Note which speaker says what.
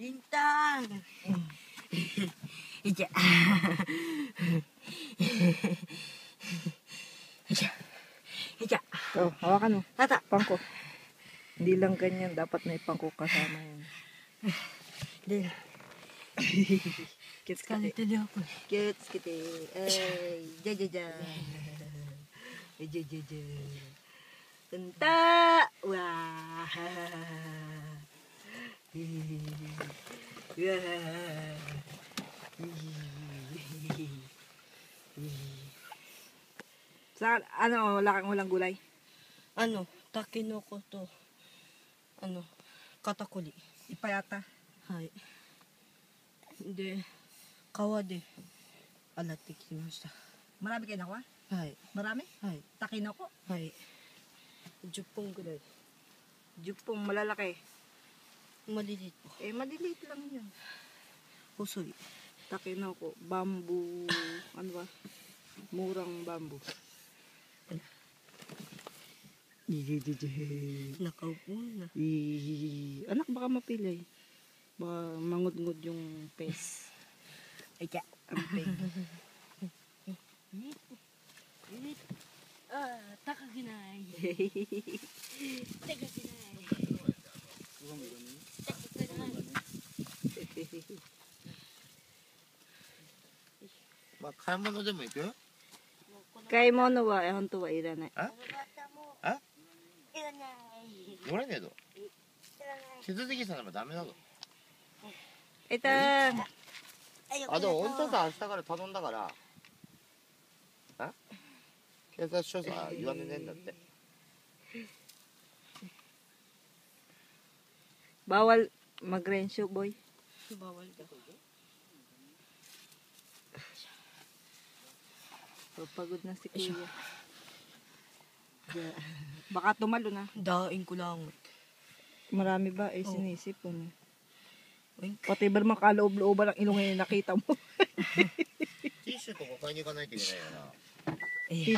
Speaker 1: Lintang! Ija. Ija. Ija.
Speaker 2: Oh, hawakan mo.
Speaker 1: Tata.
Speaker 2: Pangko. Hindi lang ganyan. Dapat may pangko kasama yan.
Speaker 1: Din.
Speaker 2: Kits
Speaker 1: Kali
Speaker 2: kiti.
Speaker 1: tadi ako.
Speaker 2: Kits kiti. Ay, jajaja. Jajaja. Tenta. Wah. Sa ano, wala kang walang gulay?
Speaker 1: Ano, takinoko to. Ano, katakuli.
Speaker 2: Ipayata.
Speaker 1: Hai. De, kawa de. Alatik shimashita.
Speaker 2: Marami kayo nakuha?
Speaker 1: Hai.
Speaker 2: Marami?
Speaker 1: Hai.
Speaker 2: Takinoko?
Speaker 1: Hai. 10 ぐらい.
Speaker 2: Jupong malalaki.
Speaker 1: Maliliit po.
Speaker 2: Eh, maliliit lang yun.
Speaker 1: Husoy.
Speaker 2: Takinoko, bamboo, ano ba? Murang bamboo.
Speaker 1: Nakaupo na.
Speaker 2: Anak, baka mapilay. Baka mangud-ngud yung pes. Ay, kya. Ang peg.
Speaker 1: Ah, takaginay. Takaginay. Takaginay.
Speaker 3: まあ、買い物でも行く？
Speaker 2: Kay mono wa, ehon to wa iranay.
Speaker 3: あ？あ？乗れねえぞ。手続きさればダメだぞ。
Speaker 2: Ito.
Speaker 3: あ、でもお父さん明日から頼んだから。あ？警察署さ言わねえんだって。
Speaker 2: Bawal mag-rensyo, boy.
Speaker 1: Bawal daw.
Speaker 2: Pagod na si Kuya. Yeah. Baka tumalo na.
Speaker 1: Daing ko lang.
Speaker 2: Marami ba? Eh, sinisip po na.
Speaker 1: Wink.
Speaker 2: Pati ba naman kaloob-looban ang ilong ngayon nakita mo?
Speaker 3: ティッシュとか買いに行かないといけないよな。
Speaker 1: Eh,